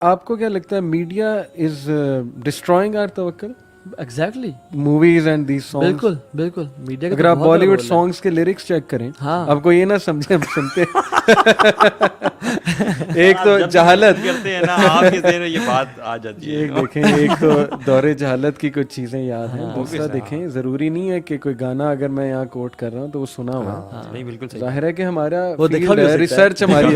آپ کو کیا لگتا ہے میڈیا از ڈسٹرائنگ آر توکل exactly movies and these songs? بالکل بالکل میڈیا کا اگر آپ بالی ووڈ سانگس کے لیرکس چیک کریں آپ کو یہ نہ سمجھیں ہم سنتے ایک تو جہالت کرتے ہیں نا آپ کے ذہن میں یہ بات آ جاتی ہے. ایک دیکھیں ایک تو دور جہالت کی کچھ چیزیں یاد ہیں, دوسرا دیکھیں ضروری نہیں ہے کہ کوئی گانا اگر میں یہاں کوٹ کر رہا ہوں تو وہ سنا ہوا نہیں بالکل صحیح. ظاہر ہے کہ ہمارا ریسرچ ہماری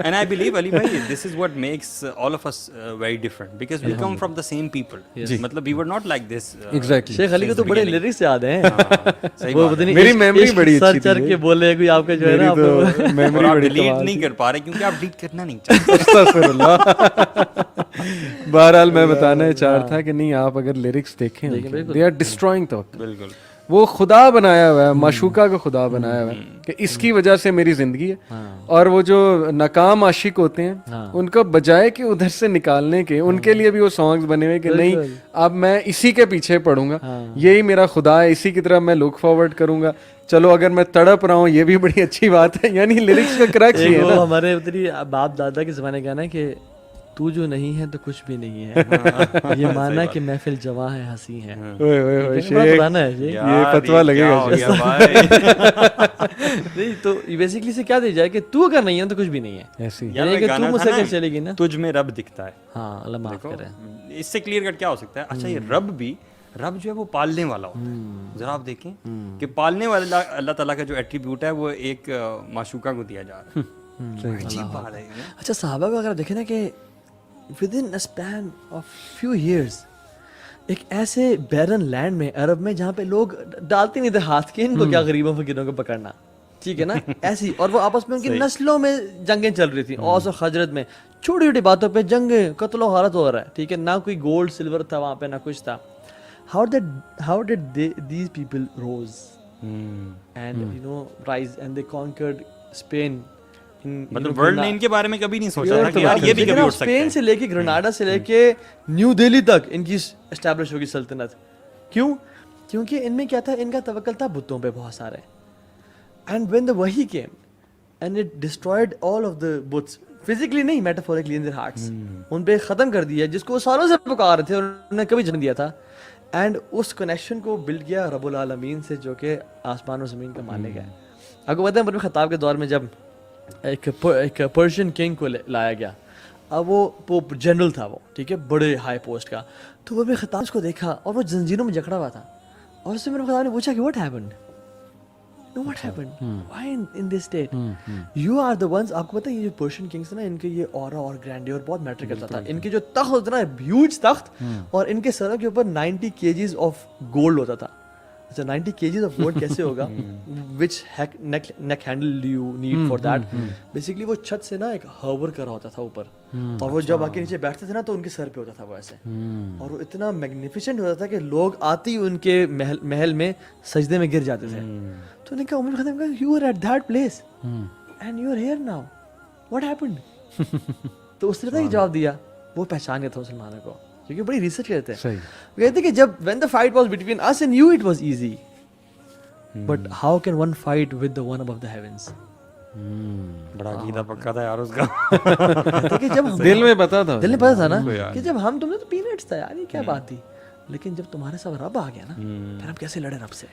and I believe Ali bhai this is what makes all of us very different because we come from the same people. مطلب we were not like this. Exactly. شیخ علی کو تو بڑے لیرکس یاد ہیں, وہ میری میموری بڑی اچھی چر کے بولے کوئی آپ کا جو ہے نا میموری بڑی ڈیلیٹ نہیں کر پا رہے کیونکہ آپ ڈیلیٹ کرنا نہیں چاہتے. استغفر اللہ. بہرحال میں بتانا چاہ رہا تھا کہ نہیں آپ اگر لیرکس دیکھیں دے آر ڈسٹرائنگ توکل. بالکل وہ خدا بنایا ہوا ہے, معشوقہ کو خدا بنایا ہوا ہے کہ اس کی وجہ سے میری زندگی ہے. اور وہ جو ناکام عاشق ہوتے ہیں ان کو بجائے کہ ادھر سے نکالنے کے ان کے لیے بھی وہ سانگز بنے ہوئے کہ نہیں اب میں اسی کے پیچھے پڑوں گا, یہی میرا خدا ہے, اسی کی طرح میں لک فارورڈ کروں گا. چلو اگر میں تڑپ رہا ہوں یہ بھی بڑی اچھی بات ہے. یعنی لیرکس کا کریکٹ ہی ہے. ہمارے اتنی باپ دادا کے زمانے کا نا کہ تو جو نہیں ہے تو کچھ بھی نہیں ہے, یہ مانا کہ محفل جواں ہے ہنسی ہے. یہ فتویٰ لگے گا نہیں تو بیسکلی سے کیا دی جائے کہ تو اگر نہیں ہے تو کچھ بھی نہیں ہے. ایسی یعنی کہ تو مجھ سے کیا چلے گی نا, تجھ میں رب دکھتا ہے. ہاں اللہ معاف کرے. اس سے کلیئر کٹ کیا ہو سکتا ہے؟ اچھا یہ رب جو ہے وہ پالنے والا ہوتا ہے. ذرا آپ دیکھیں کہ پالنے والا اللہ تعالیٰ کا جو ایٹریبیوٹ ہے وہ ایک معشوقہ کو دیا جا رہا ہے. عجیب بات ہے. اچھا صحابہ کو اگر دیکھیں نا کہ with in span of few years ایک ایسے بیرن لینڈ میں عرب میں جہاں پہ لوگ ڈالتے نہیں تھے ہاتھ کے, ان کو کیا غریبوں فقیروں کو پکڑنا, ٹھیک ہے نا ایسی, اور وہ آپس میں ان کی نسلوں میں جنگیں چل رہی تھیں, اوس اور خزرج میں چھوٹی چھوٹی باتوں پہ جنگیں, قتل و غارت ہو رہا ہے, ٹھیک ہے, نہ کوئی گولڈ سلور تھا وہاں پہ نہ کچھ تھا. How did these people rose and rise and they conquered Spain. مطلب ورلڈ نے ان کے بارے میں کبھی نہیں سوچا تھا کہ یار یہ بھی کبھی اٹھ سکتے ہیں. اسپین سے لے کے گرناڈا سے لے کے نیو دہلی تک ان کی اسٹیبلش ہوگی سلطنت. کیوں؟ کیونکہ ان میں کیا تھا, ان کا توکل تھا بتوں پہ بہت سارے. اینڈ وین دا وحی came and it destroyed all of the بتس, فزیکلی نہیں میٹافورکلی ان دیئر ہارٹس, ان پہ ختم کر دیا جس کو وہ سالوں سے پکار رہے تھے اور انہوں نے کبھی جنم دیا تھا. اینڈ اس کنیکشن کو بلڈ کیا رب العالمین سے جو کہ آسمان و زمین کا مالک ہے. آپ کو پتہ ہے عمر بن خطاب کے دور میں جب ایک پرشین کنگ کو لایا گیا, اب وہ جنرل تھا, وہ ٹھیک ہے بڑے ہائی پوسٹ کا, تو وہ عمر خطاب اس کو دیکھا اور وہ زنجیروں میں جکڑا ہوا تھا, اور اس سے عمر خطاب نے پوچھا کہ what happened, what happened, why in this state, you are the ones. آپ کو پتہ ہے یہ جو پرشین کنگس نا ان کے یہ اورا اور گرینڈیور بہت میٹر کرتا تھا. ان کے جو تخت ہوتا نا ہیوج تخت, اور ان کے سروں کے اوپر 90 kgs آف گولڈ ہوتا تھا. اچھا 90 kgs آف گولڈ کیسے ہوگا, which neck handle do you need for that. Basically وہ چھت سے نا ایک ہوور کر رہا ہوتا تھا اوپر, اور وہ جب آ کے نیچے بیٹھتے تھے نا تو ان کے سر پہ ہوتا تھا وہ ایسے, اور وہ اتنا میگنیفیسنٹ ہوتا تھا کہ لوگ آتے ہی ان کے محل میں سجدے میں گر جاتے تھے. تو نے کہا عمر ختم کہا you were at that place and you are here now, what happened. تو اس نے جواب دیا, وہ پہچان گیا تھا مسلمانوں کو کیونکہ بڑی ریسرچ کرتے ہیں. وہ کہتے کہ جب when the fight was between us and you it was easy, but how can one fight with the one above the heavens. بڑا عقیدہ پکا تھا یار اس کا, کہ جب دل میں پتا تھا نا کہ جب ہم تم نے تو پینٹس تھا یار, یہ کیا بات تھی, لیکن جب تمہارے ساتھ رب آ گیا نا پھر ہم کیسے لڑے رب سے.